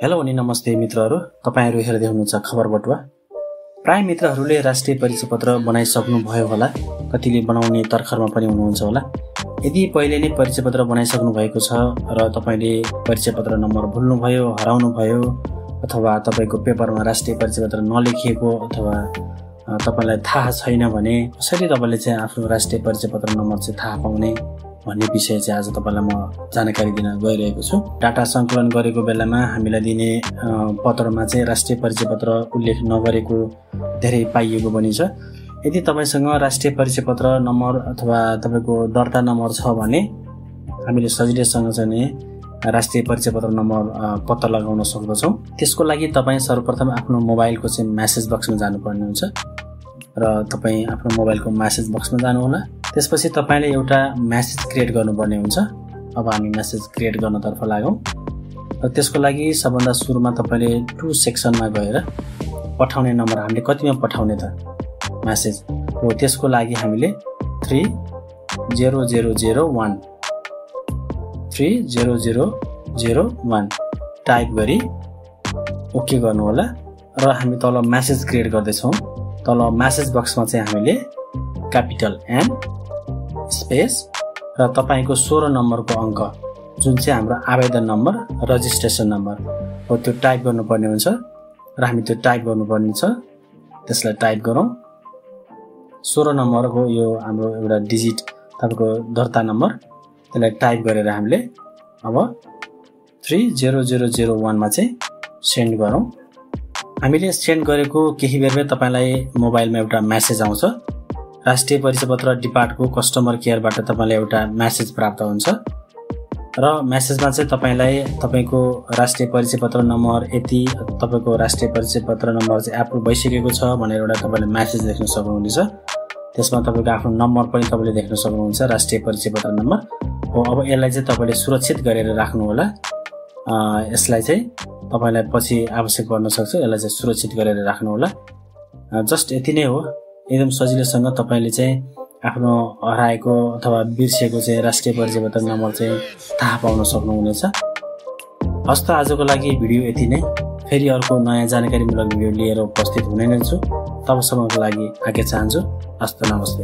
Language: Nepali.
हेलो अनि नमस्ते मित्रहरू, तपाईहरु हेर्दै हुनुहुन्छ खबर बटुवा। प्राय मित्रहरूले राष्ट्रिय परिचय पत्र बनाइसक्नु भयो होला, कतिले बनाउने तर्खरमा पनि हुनुहुन्छ होला। यदि पहिले नै परिचय पत्र बनाइसक्नु भएको छ र तपाईले परिचय पत्र नम्बर भुल्नु भयो, हराउनु भयो अथवा तपाईको पेपरमा राष्ट्रिय परिचय पत्र नलेखिएको अथवा तपाईलाई थाहा छैन भने कसरी तपाईले चाहिँ आफ्नो राष्ट्रिय परिचय पत्र नम्बर चाहिँ थाहा पाउने भन्ने विषय चाहिँ आज तपाईलाई म जानकारी दिन गइरहेको छु। डाटा संकलन गरेको बेलामा हामीलाई दिने पत्रमा चाहिँ राष्ट्रिय परिचय पत्र उल्लेख नगरेको धेरै पाइएको पनि छ। यदि तपाईसँग राष्ट्रिय परिचय पत्र नम्बर अथवा तपाईको दर्ता नम्बर छ भने हामीले सजिलैसँग चाहिँ राष्ट्रिय परिचय पत्र नम्बर पत्ता लगाउन सक्दछौं। त्यसको लागि तपाई सर्वप्रथम आफ्नो मोबाइलको चाहिँ मेसेज बक्समा जानुपर्ने हुन्छ र तपाई आफ्नो मोबाइलको मेसेज बक्समा जानु होला। त्यसपछि तपाईले एउटा मेसेज क्रिएट गर्नुपर्ने हुन्छ। अब हामी मेसेज क्रिएट गर्नतर्फ लागौं र त्यसको लागि सबभन्दा सुरुमा तपाईले टु सेक्सनमा गएर पठाउने नम्बर हामीले कतिमा पठाउने त मेसेज हो, त्यसको लागि हामीले 30001 टाइप गरी ओके गर्नु होला र हामी तल मेसेज क्रिएट गर्दै छौं। तल मेसेज बक्समा चाहिँ हामीले क्यापिटल एम स्पेस र तपाईको 16 नम्बरको अंक जुन चाहिँ हाम्रो आवेदन नम्बर रजिस्ट्रेसन नम्बर हो त्यो टाइप गर्नुपर्ने हुन्छ र हामी त्यो टाइप गर्नुपर्ने छ। त्यसलाई टाइप गरौँ। 16 नम्बरको यो हाम्रो एउटा डिजिट तपाईको दर्ता नम्बर, त्यसलाई टाइप गरेर हामीले अब 30001 मा चाहिँ सेन्ड गरौँ। हामीले सेन्ड गरेको केही बेरमै तपाईलाई मोबाइलमा एउटा मेसेज आउँछ। राष्ट्रिय परिचय पत्र डिपार्टको कस्टमर केयरबाट तपाईलाई एउटा मेसेज प्राप्त हुन्छ र मेसेजमा चाहिँ तपाईलाई तपाईको राष्ट्रिय परिचय पत्र नम्बर यति, तपाईको राष्ट्रिय परिचय पत्र नम्बर चाहिँ एप्रुभ भइसकेको छ भनेर एउटा तपाईले मेसेज देख्न सक्नुहुनेछ। त्यसमा तपाईको आफ्नो नम्बर पनि तपाईले देख्न सक्नुहुन्छ, राष्ट्रिय परिचय पत्र नम्बर हो। अब यसलाई चाहिँ तपाईले सुरक्षित गरेर राख्नु होला। यसलाई चाहिँ तपाईलाई पछि आवश्यक पर्न सक्छ, यसलाई चाहिँ सुरक्षित गरेर राख्नु होला। जस्ट यति नै हो। एकदम सजिलैसँग तपाईले चाहिँ आफ्नो हराएको अथवा बिर्सेको चाहिँ राष्ट्रिय परिचय पत्र नम्बर चाहिँ थाहा पाउन सक्नुहुनेछ। हस्त आजको लागि भिडियो यति नै। फेरि अर्को नयाँ जानकारीमूलक भिडियो लिएर उपस्थित हुने नै छु। तबसम्मको लागि आज्ञा चाहन्छु। हस्त नमस्ते।